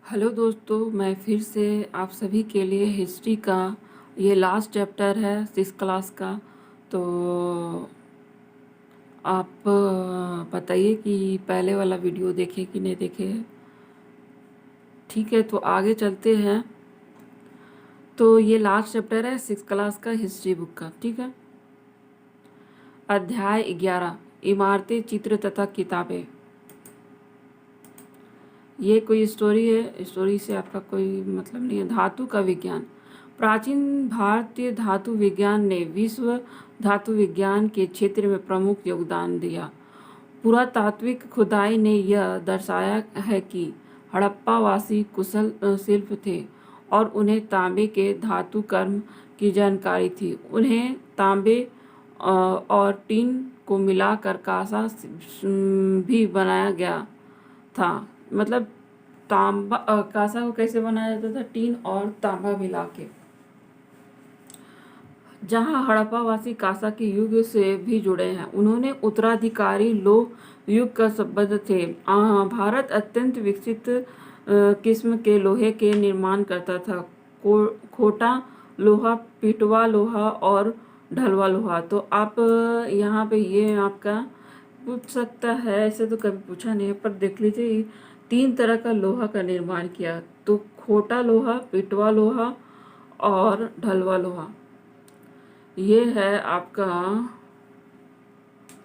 Hello दोस्तों, मैं फिर से आप सभी के लिए हिस्ट्री का ये लास्ट चैप्टर है 6 क्लास का। तो आप बताइए कि पहले वाला वीडियो देखे कि नहीं देखे। ठीक है, तो आगे चलते हैं। तो ये लास्ट चैप्टर है 6 क्लास का हिस्ट्री बुक का। ठीक है, अध्याय 11, इमारतें, चित्र तथा किताबें। ये कोई स्टोरी है, स्टोरी से आपका कोई मतलब नहीं है। धातु का विज्ञान। प्राचीन भारतीय धातु विज्ञान ने विश्व धातु विज्ञान के क्षेत्र में प्रमुख योगदान दिया। पुरातात्विक खुदाई ने यह दर्शाया है कि हड़प्पावासी कुशल शिल्प थे और उन्हें तांबे के धातु कर्म की जानकारी थी। उन्हें तांबे और टीन को मिलाकर कांसा भी बनाया गया था। मतलब तांबा कांसा को कैसे बनाया जाता था? टीन और तांबा मिला के। जहां हड़प्पावासी कांसा के युग से भी जुड़े हैं। उन्होंने उत्तराधिकारी लोह युग का संबंध थे। भारत अत्यंत विकसित किस्म के लोहे के निर्माण करता था। खोटा लोहा, पिटवा लोहा और ढलवा लोहा। तो आप यहाँ पे ये आपका पूछ सकता है, ऐसे तो कभी पूछा नहीं है, पर देख लीजिए 3 तरह का लोहा का निर्माण किया। तो खोटा लोहा, पिटवा लोहा और ढलवा लोहा, ये है आपका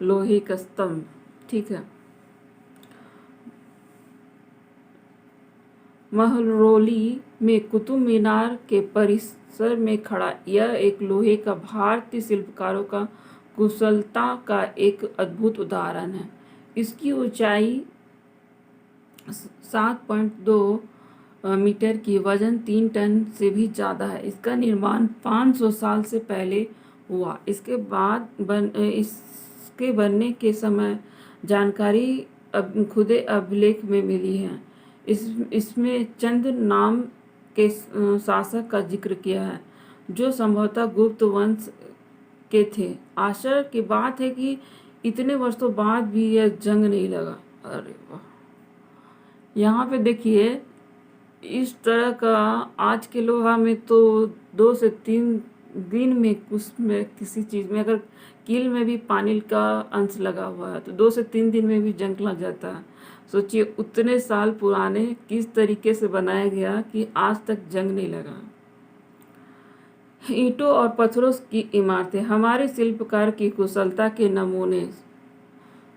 लोहे का स्तंभ। ठीक है, महरौली में कुतुब मीनार के परिसर में खड़ा यह एक लोहे का भारतीय शिल्पकारों का कुशलता का एक अद्भुत उदाहरण है। इसकी ऊंचाई 7.2 मीटर की, वजन 3 टन से भी ज़्यादा है। इसका निर्माण 500 साल से पहले हुआ। इसके बनने के समय जानकारी खुदे अभिलेख में मिली है। इसमें चंद नाम के शासक का जिक्र किया है जो संभवतः गुप्त वंश के थे। आश्चर्य की बात है कि इतने वर्षों बाद भी यह जंग नहीं लगा। अरे वाह! यहाँ पे देखिए, इस तरह का आज के लोहा में तो 2 से 3 दिन में किसी चीज़ में, अगर कील में भी पानी का अंश लगा हुआ है तो 2 से 3 दिन में भी जंग लग जाता है। सोचिए उतने साल पुराने किस तरीके से बनाया गया कि आज तक जंग नहीं लगा। ईंटों और पत्थरों की इमारतें हमारे शिल्पकार की कुशलता के नमूने।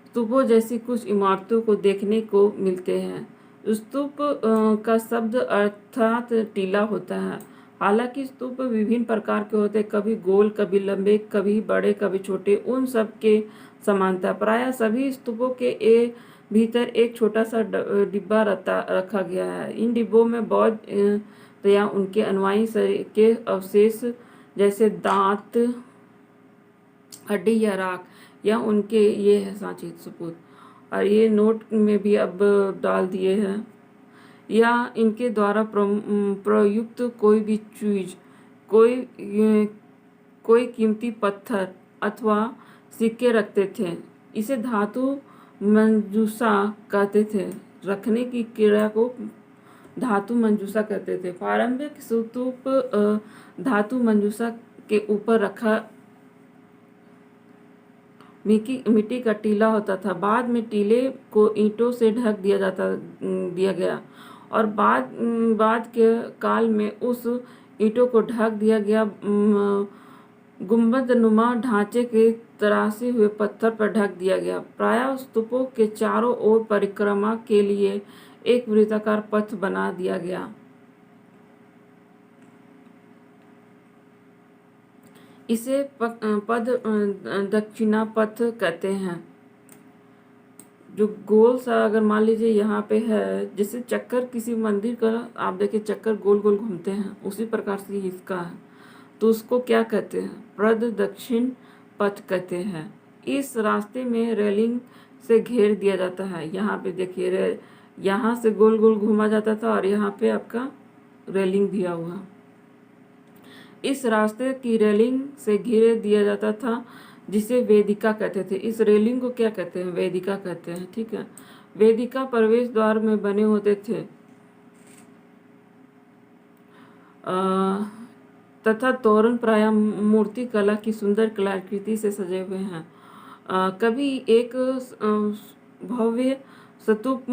स्तूपों जैसी कुछ इमारतों को देखने को मिलते हैं। स्तूप का शब्द अर्थात टीला होता है। हालांकि स्तूप विभिन्न प्रकार के होते हैं, कभी गोल, कभी लंबे, कभी बड़े, कभी छोटे। उन सब के समानता प्रायः सभी स्तूपों के भीतर एक छोटा सा डिब्बा रखा गया है। इन डिब्बों में बौद्ध या उनके अनुयायी शरीर के अवशेष जैसे दांत, हड्डी या राख या उनके ये है सांची सबूत। और ये नोट में भी अब डाल दिए हैं। या इनके द्वारा प्रयुक्त कोई भी चीज, कोई कीमती पत्थर अथवा सिक्के रखते थे। इसे धातु मंजूसा कहते थे। रखने की क्रिया को धातु मंजूसा कहते थे। प्रारंभिक स्तूप धातु मंजूसा के ऊपर रखा मिट्टी का टीला होता था। बाद में टीले को ईंटों से ढक दिया गया और बाद के काल में उस ईंटों को ढक दिया गया गुंबदनुमा ढांचे के तराशे हुए पत्थर पर ढक दिया गया। प्रायः स्तूपों के चारों ओर परिक्रमा के लिए एक वृत्ताकार पथ बना दिया गया। इसे पद दक्षिणा पथ कहते हैं। जो गोल सा, अगर मान लीजिए यहाँ पे है, जैसे चक्कर किसी मंदिर का आप देखिए चक्कर गोल गोल घूमते हैं, उसी प्रकार से इसका है। तो उसको क्या कहते हैं? प्रद दक्षिण पथ कहते हैं। इस रास्ते में रेलिंग से घेर दिया जाता है। यहाँ पे देखिए, यहाँ से गोल गोल घूमा जाता था और यहाँ पे आपका रेलिंग दिया हुआ। इस रास्ते की रेलिंग से घेर दिया जाता था जिसे वेदिका कहते थे। इस रेलिंग को क्या कहते हैं? वेदिका कहते हैं। ठीक है, वेदिका प्रवेश द्वार में बने होते थे। तथा तोरण प्राय मूर्ति कला की सुंदर कलाकृति से सजे हुए हैं। कभी एक भव्य स्तूप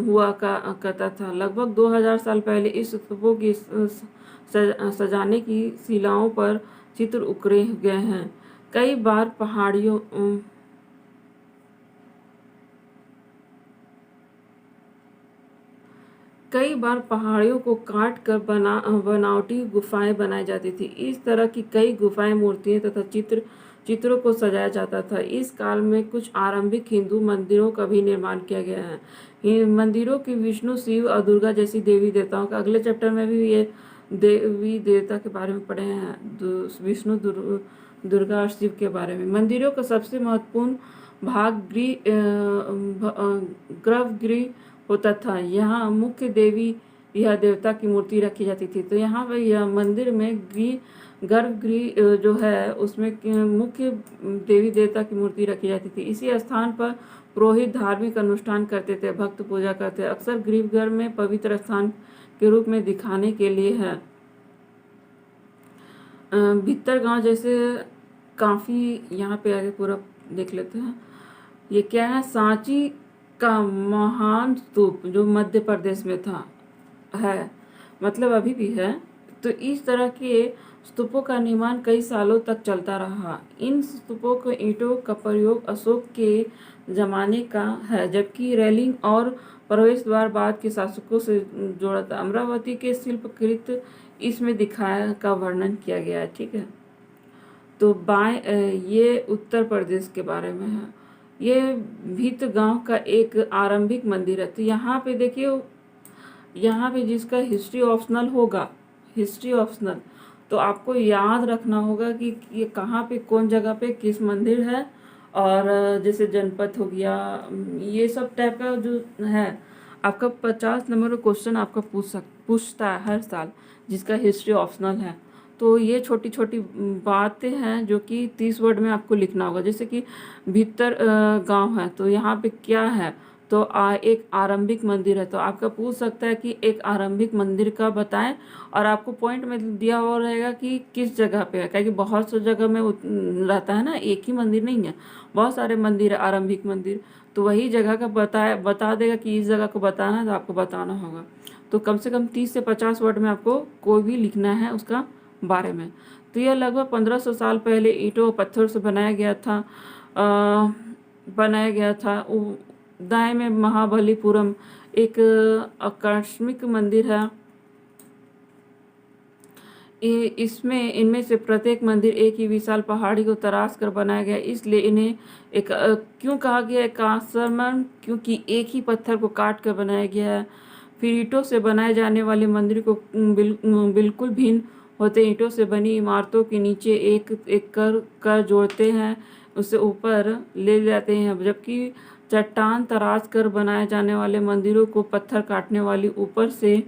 हुआ करता था। लगभग 2000 साल पहले इस स्तूपों की सजाने की शिलाओं पर चित्र उकरे गए हैं। कई बार पहाड़ियों को काट कर बनावटी गुफाएं बनाई जाती थी। इस तरह की कई गुफाएं, मूर्तियां तथा चित्रों को सजाया जाता था। इस काल में कुछ आरंभिक हिंदू मंदिरों का भी निर्माण किया गया है। मंदिरों की विष्णु, शिव और दुर्गा जैसी देवी देवताओं का, अगले चैप्टर में भी ये देवी देवता के बारे में पढ़े हैं, विष्णु, दुर्गा और शिव के बारे में। मंदिरों का सबसे महत्वपूर्ण भाग गर्भगृह होता था। यहाँ मुख्य देवी या देवता की मूर्ति रखी जाती थी। तो यहाँ पर यह मंदिर में गर्भगृह जो है उसमें मुख्य देवी देवता की मूर्ति रखी जाती थी। इसी स्थान पर पुरोहित धार्मिक अनुष्ठान करते थे, भक्त पूजा करते। अक्सर गृहगृह में पवित्र स्थान के रूप में दिखाने के लिए है। भित्तरगांव जैसे काफ़ी, यहाँ पे आगे पूरा देख लेते हैं। ये क्या है? सांची का महान स्तूप जो मध्य प्रदेश में है, मतलब अभी भी है। तो इस तरह के स्तूपों का निर्माण कई सालों तक चलता रहा। इन स्तूपों को ईंटों का प्रयोग अशोक के जमाने का है, जबकि रेलिंग और प्रवेश द्वार बाद के शासकों से जोड़ा था। अमरावती के शिल्पकृत इसमें दिखाया का वर्णन किया गया है। ठीक है, तो ये उत्तर प्रदेश के बारे में है। ये भितगांव का एक आरंभिक मंदिर है। तो यहाँ पे देखिए, यहाँ पे जिसका हिस्ट्री ऑप्शनल होगा, हिस्ट्री ऑप्शनल, तो आपको याद रखना होगा कि ये कहाँ पे, कौन जगह पे किस मंदिर है। और जैसे जनपद हो गया, ये सब टाइप का जो है, आपका 50 नंबर का क्वेश्चन आपका पूछता है हर साल, जिसका हिस्ट्री ऑप्शनल है। तो ये छोटी छोटी बातें हैं जो कि 30 वर्ड में आपको लिखना होगा। जैसे कि भीतर गांव है, तो यहाँ पे क्या है? तो एक आरंभिक मंदिर है। तो आपका पूछ सकता है कि एक आरंभिक मंदिर का बताएं, और आपको पॉइंट में दिया हुआ रहेगा कि किस जगह पे है, क्योंकि बहुत सी जगह में रहता है ना, एक ही मंदिर नहीं है, बहुत सारे मंदिर है आरंभिक मंदिर। तो वही जगह का बता देगा कि इस जगह को बताना है, तो आपको बताना होगा। तो कम से कम 30 से 50 वर्ड में आपको कोई भी लिखना है उसका बारे में। तो यह लगभग 1500 साल पहले ईंटों और पत्थर से बनाया गया था। दाएं में महाबलीपुरम एक आकस्मिक मंदिर है। इनमें से प्रत्येक मंदिर एक ही विशाल पहाड़ी को तराश कर बनाया गया, इसलिए इन्हें क्यों कहा गया एक आश्रमण? क्योंकि एक ही पत्थर को काट कर बनाया गया है। फिर ईंटों से बनाए जाने वाले मंदिर को बिल्कुल भिन्न होते। ईंटों से बनी इमारतों के नीचे एक एक कर जोड़ते हैं, उसे ऊपर ले जाते हैं, जबकि चट्टान तराश कर बनाए जाने वाले मंदिरों को पत्थर काटने वाली ऊपर से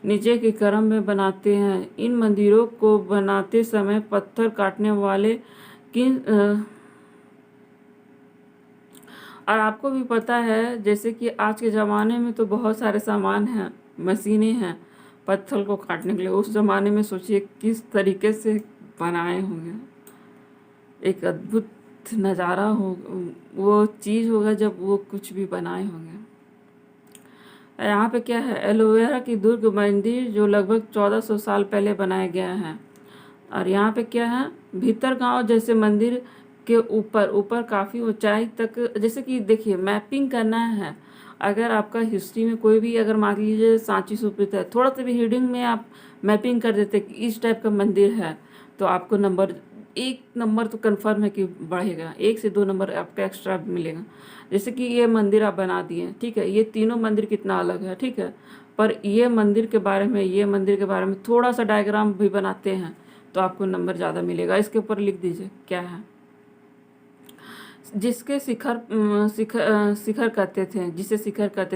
नीचे के क्रम में बनाते हैं। इन मंदिरों को बनाते समय पत्थर काटने वाले और आपको भी पता है, जैसे कि आज के ज़माने में तो बहुत सारे सामान हैं, मशीनें हैं पत्थर को काटने के लिए। उस ज़माने में सोचिए किस तरीके से बनाए होंगे। एक अद्भुत नज़ारा हो, वो चीज़ होगा जब वो कुछ भी बनाए होंगे। यहाँ पे क्या है? एलोवेरा की दुर्ग मंदिर जो लगभग 1400 साल पहले बनाया गया है। और यहाँ पे क्या है? भीतरगांव जैसे मंदिर के ऊपर काफ़ी ऊंचाई तक, जैसे कि देखिए मैपिंग करना है। अगर आपका हिस्ट्री में कोई भी, अगर मान लीजिए सांची सुप्रीत है, थोड़ा सा भी हीडिंग में आप मैपिंग कर देते कि इस टाइप का मंदिर है, तो आपको एक नंबर तो कंफर्म है कि बढ़ेगा, 1 से 2 नंबर आपका एक्स्ट्रा मिलेगा। जैसे कि ये मंदिर आप बना दिए, ठीक है, ये तीनों मंदिर कितना अलग है, ठीक है, पर ये मंदिर के बारे में थोड़ा सा डायग्राम भी बनाते हैं तो आपको नंबर ज़्यादा मिलेगा। इसके ऊपर लिख दीजिए क्या है। जिसे शिखर कहते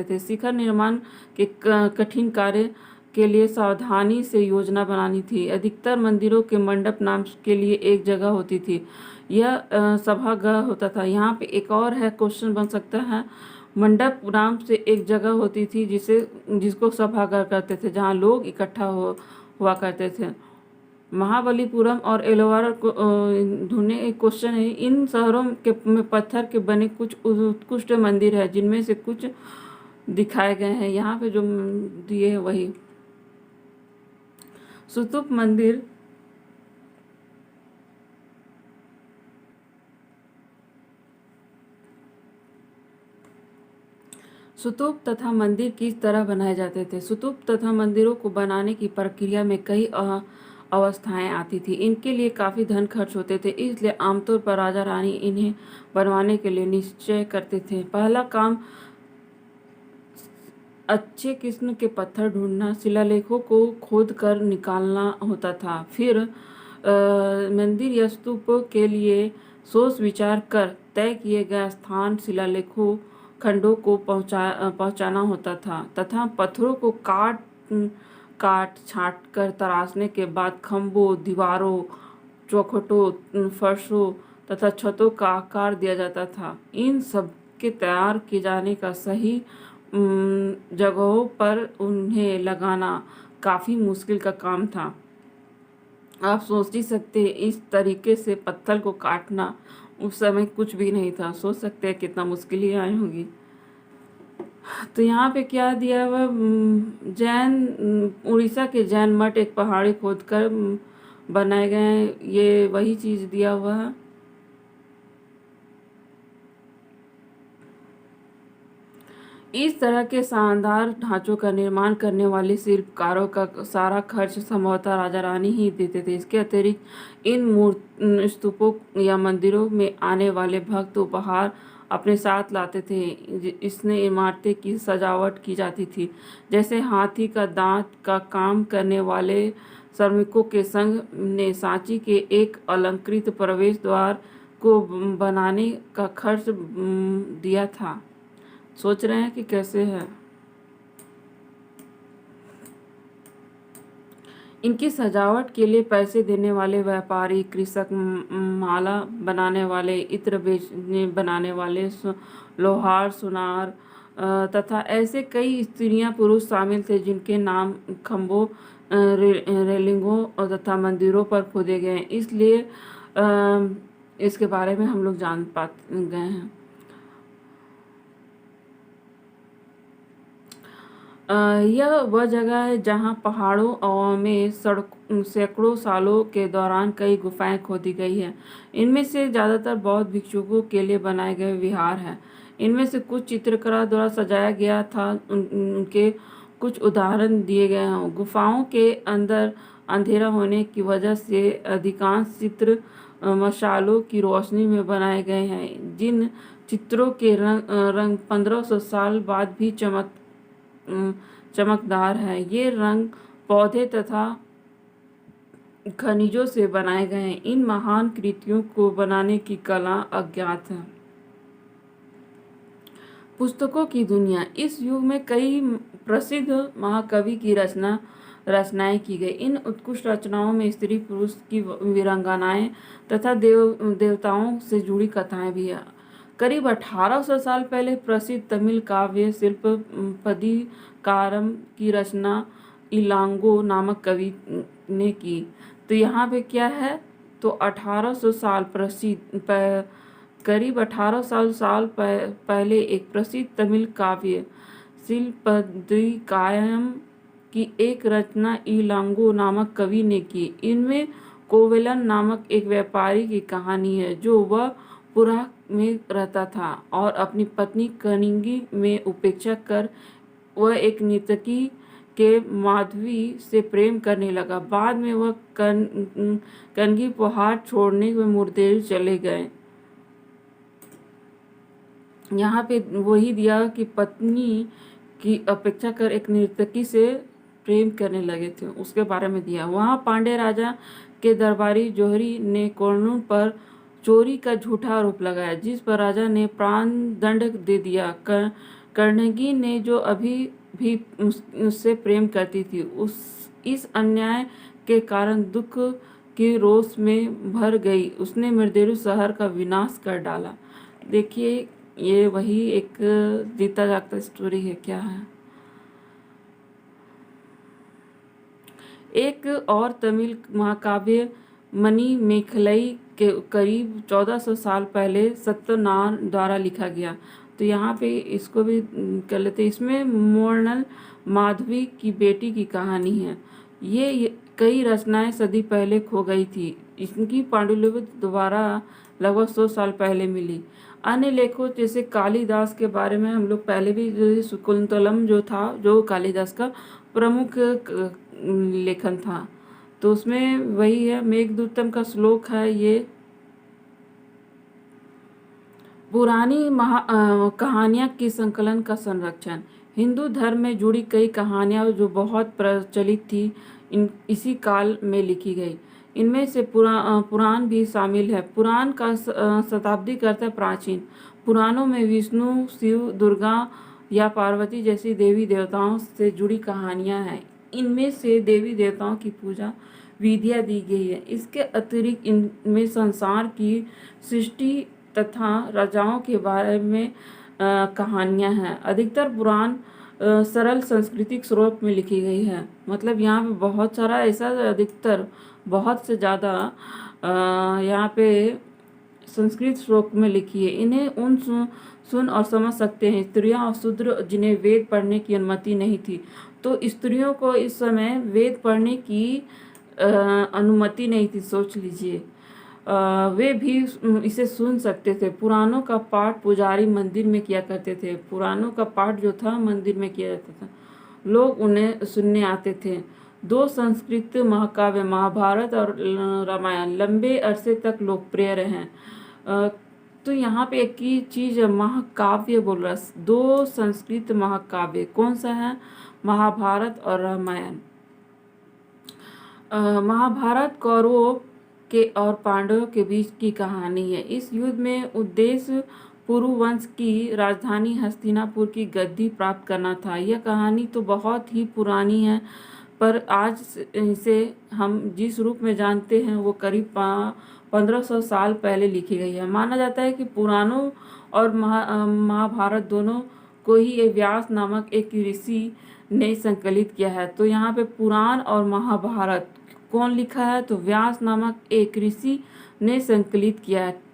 थे। शिखर निर्माण के कठिन कार्य के लिए सावधानी से योजना बनानी थी। अधिकतर मंदिरों के मंडप नाम के लिए एक जगह होती थी, यह सभागार होता था। यहाँ पे एक और है, क्वेश्चन बन सकता है। मंडप नाम से एक जगह होती थी जिसको सभागार कहते थे, जहाँ लोग इकट्ठा हुआ करते थे। महाबलीपुरम और एलोवारा को ढूंढने एक क्वेश्चन है। इन शहरों के में पत्थर के बने कुछ उत्कृष्ट मंदिर है, जिनमें से कुछ दिखाए गए हैं यहाँ पे जो दिए है वही। स्तूप मंदिर स्तूप तथा मंदिर किस तरह बनाए जाते थे। स्तूप तथा मंदिरों को बनाने की प्रक्रिया में कई अवस्थाएं आती थी। इनके लिए काफ़ी धन खर्च होते थे, इसलिए आमतौर पर राजा रानी इन्हें बनवाने के लिए निश्चय करते थे। पहला काम अच्छे किस्म के पत्थर ढूंढना, शिलालेखों को खोद कर निकालना होता था। फिर मंदिर या स्तूप के लिए सोच विचार कर तय किए गए स्थान शिलालेखों खंडों को पहुंचाना होता था तथा पत्थरों को काट छाट कर तराशने के बाद खंभों, दीवारों, चौखटों, फर्शों तथा छतों का आकार दिया जाता था। इन सब के तैयार किए जाने का सही जगहों पर उन्हें लगाना काफ़ी मुश्किल का काम था। आप सोच ही सकते हैं, इस तरीके से पत्थर को काटना उस समय कुछ भी नहीं था। सोच सकते हैं कितना मुश्किल ही आई होगी। तो यहाँ पे क्या दिया हुआ, उड़ीसा के जैन मठ एक पहाड़ी खोदकर बनाए गए हैं, ये वही चीज़ दिया हुआ है। इस तरह के शानदार ढांचों का निर्माण करने वाले शिल्पकारों का सारा खर्च संभवतः राजा रानी ही देते थे। इसके अतिरिक्त इन स्तूपों या मंदिरों में आने वाले भक्त उपहार अपने साथ लाते थे। इसने इमारतें की सजावट की जाती थी, जैसे हाथी का दांत का काम करने वाले श्रमिकों के संघ ने सांची के एक अलंकृत प्रवेश द्वार को बनाने का खर्च दिया था। सोच रहे हैं कि कैसे है। इनकी सजावट के लिए पैसे देने वाले व्यापारी, कृषक, माला बनाने वाले, इत्र बनाने वाले, लोहार, सुनार तथा ऐसे कई स्त्रियां पुरुष शामिल थे जिनके नाम खम्भों, रेलिंगों तथा मंदिरों पर खोदे गए, इसलिए इसके बारे में हम लोग जान पा गए हैं। यह वह जगह है जहाँ पहाड़ों में सैकड़ों सालों के दौरान कई गुफाएं खोदी गई हैं। इनमें से ज़्यादातर बौद्ध भिक्षुओं के लिए बनाए गए विहार हैं। इनमें से कुछ चित्रकला द्वारा सजाया गया था, उनके कुछ उदाहरण दिए गए हैं। गुफाओं के अंदर अंधेरा होने की वजह से अधिकांश चित्र मशालों की रोशनी में बनाए गए हैं। जिन चित्रों के रंग 1500 साल बाद भी चमकदार है। ये रंग पौधे तथा खनिजों से बनाए गए हैं। इन महान कृतियों को बनाने की कला अज्ञात है। पुस्तकों की दुनिया। इस युग में कई प्रसिद्ध महाकवि की रचनाएं की गई। इन उत्कृष्ट रचनाओं में स्त्री पुरुष की वीरांगनाएं तथा देवताओं से जुड़ी कथाएं भी है। करीब 1800 साल पहले प्रसिद्ध तमिल काव्य शिल्पपदिकारम की रचना इलांगो नामक कवि ने की। तो यहाँ पे क्या है, तो 1800 साल करीब 1800 साल पहले एक प्रसिद्ध तमिल काव्य शिल्पपदिकारम की एक रचना इलांगो नामक कवि ने की। इनमें कोवेलन नामक एक व्यापारी की कहानी है, जो वह पुरा में रहता था और अपनी पत्नी कनिंगी में उपेक्षा कर वह एक नर्तकी के माधवी से प्रेम करने लगा। बाद में वह कनगी पहाड़ छोड़ने में मुर्देर चले गए। यहाँ पे वही दिया कि पत्नी की अपेक्षा कर एक नर्तकी से प्रेम करने लगे थे, उसके बारे में दिया। वहाँ पांड्य राजा के दरबारी जोहरी ने कोर्नूल पर चोरी का झूठा आरोप लगाया, जिस पर राजा ने प्राण दंड दे दिया। कर्णगी ने, जो अभी भी उससे प्रेम करती थी, इस अन्याय के कारण दुख की रोष में भर गई। उसने मृदेरु शहर का विनाश कर डाला। देखिए, ये वही एक जीता जागता स्टोरी है। क्या है, एक और तमिल महाकाव्य मणिमेखलई के करीब 1400 साल पहले सत्यनारायण द्वारा लिखा गया। तो यहाँ पे इसको भी कर लेते हैं। इसमें मोरनल माधवी की बेटी की कहानी है। ये कई रचनाएं सदी पहले खो गई थी। इनकी पांडुलिपि दोबारा लगभग 100 साल पहले मिली। अन्य लेखों जैसे कालिदास के बारे में हम लोग पहले भी, शकुंतलम जो था, जो कालिदास का प्रमुख लेखन था, तो उसमें वही है। मेघदूतम का श्लोक है ये। पुरानी कहानियाँ की संकलन का संरक्षण। हिंदू धर्म में जुड़ी कई कहानियाँ जो बहुत प्रचलित थी इसी काल में लिखी गई। इनमें से पुराण भी शामिल है। पुराण का शताब्दी अर्थ है प्राचीन। पुराणों में विष्णु, शिव, दुर्गा या पार्वती जैसी देवी देवताओं से जुड़ी कहानियाँ हैं। इनमें से देवी देवताओं की पूजा विधियाँ दी गई है। इसके अतिरिक्त इनमें संसार की सृष्टि तथा राजाओं के बारे में कहानियाँ हैं। अधिकतर पुराण सरल सांस्कृतिक स्वरूप में लिखी गई है। मतलब यहाँ पे बहुत सारा ऐसा, अधिकतर बहुत से ज़्यादा यहाँ पे संस्कृत श्लोक में लिखी है। इन्हें उन सुन और समझ सकते हैं स्त्रियां और शूद्र जिन्हें वेद पढ़ने की अनुमति नहीं थी। तो स्त्रियों को इस समय वेद पढ़ने की अनुमति नहीं थी, सोच लीजिए। वे भी इसे सुन सकते थे। पुराणों का पाठ पुजारी मंदिर में किया करते थे। पुराणों का पाठ जो था मंदिर में किया जाता था, लोग उन्हें सुनने आते थे। दो संस्कृत महाकाव्य महाभारत और रामायण लंबे अरसे तक लोकप्रिय रहे। तो यहाँ पे एक ही चीज महाकाव्य बोल रहा है। दो संस्कृत महाकाव्य कौन सा है? महाभारत और रामायण। महाभारत कौरवों के और पांडवों के बीच की कहानी है। इस युद्ध में उद्देश्य पुरु वंश की राजधानी हस्तिनापुर की गद्दी प्राप्त करना था। यह कहानी तो बहुत ही पुरानी है, पर आज इसे हम जिस रूप में जानते हैं वो करीब 1500 साल पहले लिखी गई है। माना जाता है कि पुराणों और महाभारत दोनों को ही व्यास नामक एक ऋषि ने संकलित किया है। तो यहाँ पे पुराण और महाभारत कौन लिखा है? तो व्यास नामक एक ऋषि ने संकलित किया है।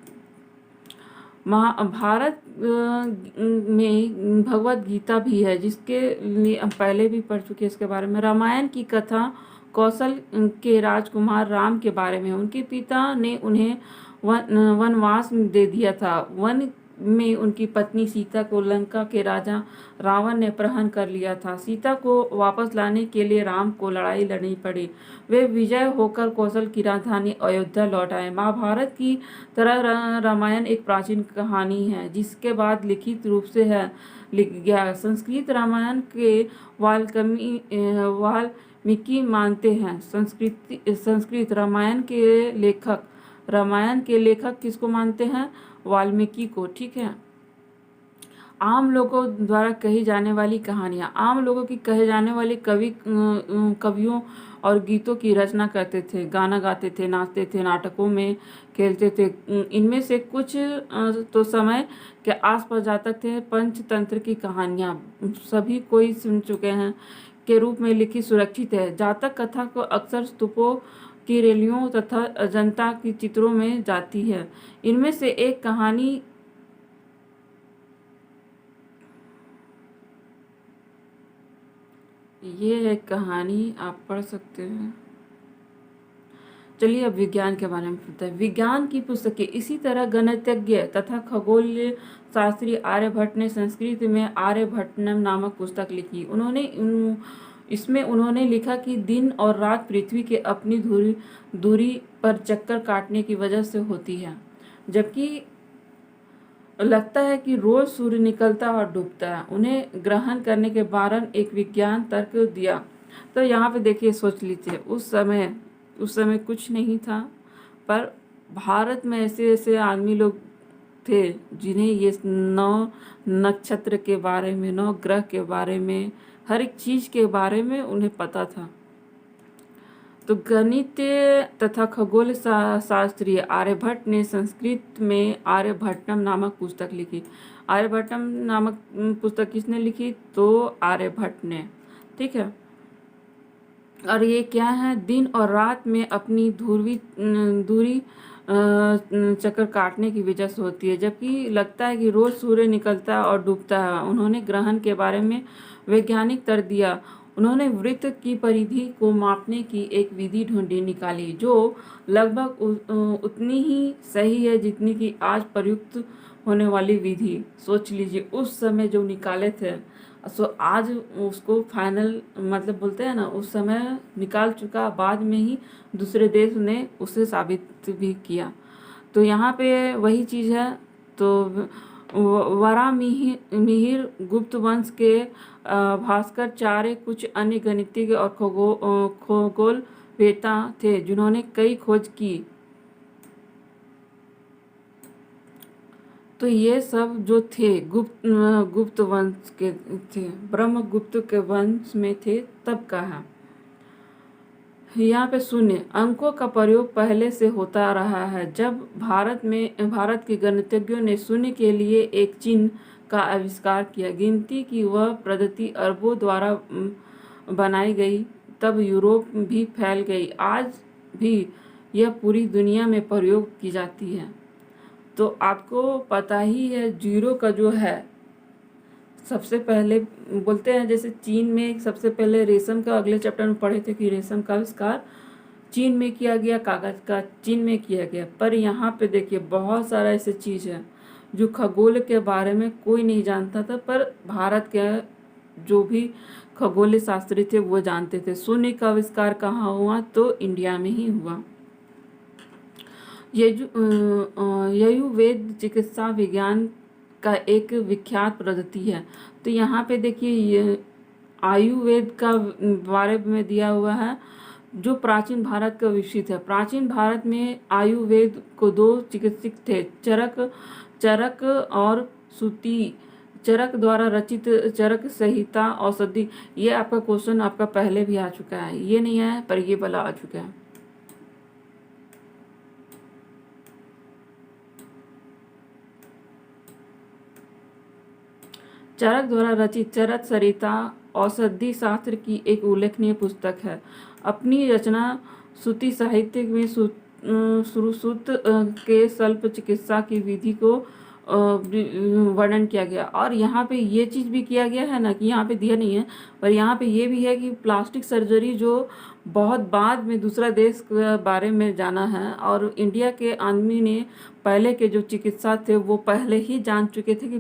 महाभारत में भगवत गीता भी है, जिसके लिए हम पहले भी पढ़ चुके हैं इसके बारे में। रामायण की कथा कौशल के राजकुमार राम के बारे में। उनके पिता ने उन्हें वनवास दे दिया था। वन में उनकी पत्नी सीता को लंका के राजा रावण ने अपहरण कर लिया था। सीता को वापस लाने के लिए राम को लड़ाई लड़नी पड़ी। वे विजय होकर कौशल की राजधानी अयोध्या लौट आए। महाभारत की तरह रामायण एक प्राचीन कहानी है, जिसके बाद लिखित रूप से है लिख गया। संस्कृत रामायण के वाल्मीकि मानते हैं। संस्कृत रामायण के लेखक किसको मानते हैं? वाल्मीकि को। ठीक है। आम लोगों द्वारा कही जाने वाली कहानियाँ। आम लोगों की कहे जाने वाली कवियों और गीतों की रचना करते थे, गाना गाते थे, नाचते थे, नाटकों में खेलते थे। इनमें से कुछ तो समय के आसपास जातक थे। पंचतंत्र की कहानियाँ सभी कोई सुन चुके हैं के रूप में लिखी सुरक्षित है। जातक कथा को अक्सर स्तूपों की रैलियों तथा जनता की चित्रों में जाती है। इनमें से एक कहानी ये है, कहानी आप पढ़ सकते हैं। चलिए अब विज्ञान के बारे में पढ़ते हैं। विज्ञान की पुस्तकें। इसी तरह गणितज्ञ तथा खगोल शास्त्री आर्यभट्ट ने संस्कृत में आर्यभट्टनम नामक पुस्तक लिखी। इसमें उन्होंने लिखा कि दिन और रात पृथ्वी के अपनी दूरी पर चक्कर काटने की वजह से होती है, जबकि लगता है कि रोज सूर्य निकलता और डूबता है। उन्हें ग्रहण करने के बारे एक विज्ञान तर्क दिया। तो यहाँ पे देखिए, सोच लीजिए, उस समय कुछ नहीं था, पर भारत में ऐसे ऐसे आदमी लोग थे जिन्हें ये 9 नक्षत्र के बारे में, 9 ग्रह के बारे में, हर एक चीज के बारे में उन्हें पता था। तो गणित तथा खगोल शास्त्री आर्यभट्ट ने संस्कृत में आर्यभट्टनम नामक पुस्तक लिखी। आर्यभट्टनम नामक पुस्तक किसने लिखी? तो आर्यभट्ट ने। ठीक है। और ये क्या है, दिन और रात में अपनी दूरी चक्कर काटने की वजह से होती है, जबकि लगता है कि रोज सूर्य निकलता और डूबता है। उन्होंने ग्रहण के बारे में वैज्ञानिक तर्क दिया। उन्होंने वृत्त की परिधि को मापने की एक विधि ढूंढी निकाली जो लगभग उतनी ही सही है जितनी कि आज प्रयुक्त होने वाली विधि। सोच लीजिए उस समय जो निकाले थे, सो आज उसको फाइनल मतलब बोलते हैं ना, उस समय निकाल चुका, बाद में ही दूसरे देश ने उसे साबित भी किया। तो यहाँ पे वही चीज़ है। तो मिहिर गुप्त वंश के भास्कराचार्य कुछ अन्य गणितज्ञ और खगोलवेत्ता थे जिन्होंने कई खोज की। तो ये सब जो थे गुप्त वंश के थे, ब्रह्मगुप्त के वंश में थे तब का है। यहाँ पे शून्य अंकों का प्रयोग पहले से होता रहा है। जब भारत के गणितज्ञों ने शून्य के लिए एक चिन्ह का आविष्कार किया, गिनती की वह पद्धति अरबों द्वारा बनाई गई, तब यूरोप भी फैल गई। आज भी यह पूरी दुनिया में प्रयोग की जाती है। तो आपको पता ही है जीरो का जो है, सबसे पहले बोलते हैं जैसे चीन में सबसे पहले रेशम का, अगले चैप्टर में पढ़े थे कि रेशम का आविष्कार चीन में किया गया, कागज का चीन में किया गया। पर यहाँ पे देखिए बहुत सारा ऐसे चीज़ है जो खगोल के बारे में कोई नहीं जानता था, पर भारत के जो भी खगोल शास्त्री थे वो जानते थे। शून्य का आविष्कार कहाँ हुआ, तो इंडिया में ही हुआ। यजुर्वेद चिकित्सा विज्ञान का एक विख्यात पद्धति है। तो यहाँ पे देखिए ये आयुर्वेद का बारे में दिया हुआ है जो प्राचीन भारत का विकसित है। प्राचीन भारत में आयुर्वेद को दो चिकित्सक थे, चरक और सूती। चरक द्वारा रचित चरक संहिता औषधि, ये आपका क्वेश्चन आपका पहले भी आ चुका है, ये नहीं आया पर ये वाला आ चुका है। चरक द्वारा रचित चरक संहिता औषधि शास्त्र की एक उल्लेखनीय पुस्तक है। अपनी रचना सूती साहित्य में सुश्रुत के शल्य चिकित्सा की विधि को वर्णन किया गया। और यहाँ पे ये चीज़ भी किया गया है ना कि यहाँ पे दिया नहीं है, पर यहाँ पे ये भी है कि प्लास्टिक सर्जरी जो बहुत बाद में दूसरा देश के बारे में जाना है, और इंडिया के आदमी ने पहले के जो चिकित्सा थे वो पहले ही जान चुके थे कि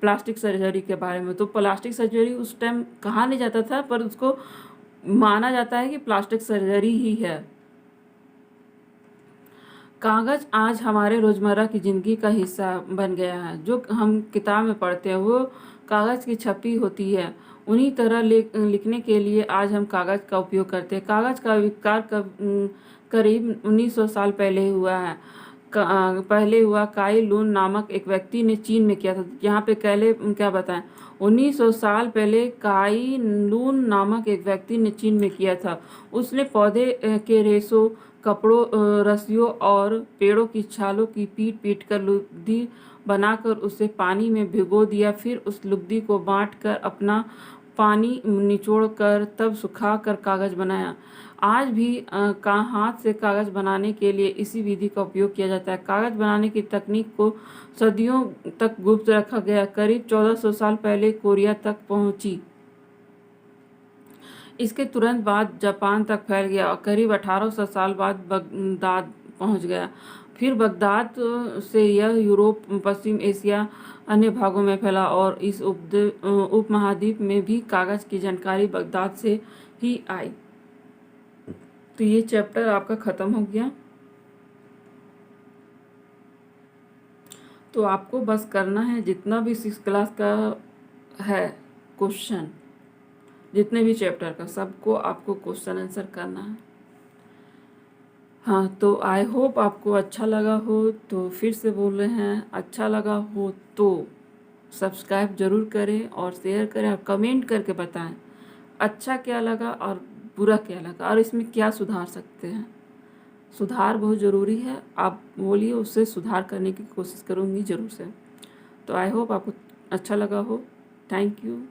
प्लास्टिक सर्जरी के बारे में। तो प्लास्टिक सर्जरी उस टाइम कहा नहीं जाता था, पर उसको माना जाता है कि प्लास्टिक सर्जरी ही है। कागज़ आज हमारे रोज़मर्रा की ज़िंदगी का हिस्सा बन गया है। जो हम किताब में पढ़ते हैं वो कागज़ की छपी होती है। उन्हीं तरह लिखने के लिए आज हम कागज़ का उपयोग करते हैं। कागज़ का आविष्कार करीब 1900 साल पहले हुआ है। पहले हुआ काई लून नामक एक व्यक्ति ने चीन में किया था। यहाँ पे पहले क्या बताएं, 1900 साल पहले काई लून नामक एक व्यक्ति ने चीन में किया था। उसने पौधे के रेशों, कपड़ों, रस्सियों और पेड़ों की छालों की पीट कर लुगदी बनाकर उसे पानी में भिगो दिया। फिर उस लुगदी को बांटकर अपना पानी निचोड़ कर तब सुखाकर कागज़ बनाया। आज भी हाथ से कागज़ बनाने के लिए इसी विधि का उपयोग किया जाता है। कागज़ बनाने की तकनीक को सदियों तक गुप्त रखा गया। करीब 1400 साल पहले कोरिया तक पहुंची। इसके तुरंत बाद जापान तक फैल गया और करीब 1800 साल बाद बगदाद पहुंच गया। फिर बगदाद से यह यूरोप, पश्चिम एशिया, अन्य भागों में फैला और इस उपमहाद्वीप में भी कागज़ की जानकारी बगदाद से ही आई। तो ये चैप्टर आपका ख़त्म हो गया। तो आपको बस करना है जितना भी 6 क्लास का है क्वेश्चन, जितने भी चैप्टर का, सबको आपको क्वेश्चन आंसर करना है। हाँ, तो आई होप आपको अच्छा लगा हो। तो फिर से बोल रहे हैं, अच्छा लगा हो तो सब्सक्राइब ज़रूर करें और शेयर करें और कमेंट करके बताएं अच्छा क्या लगा और बुरा क्या लगा और इसमें क्या सुधार सकते हैं। सुधार बहुत ज़रूरी है, आप बोलिए, उससे सुधार करने की कोशिश करूँगी ज़रूर से। तो आई होप आपको अच्छा लगा हो। Thank you.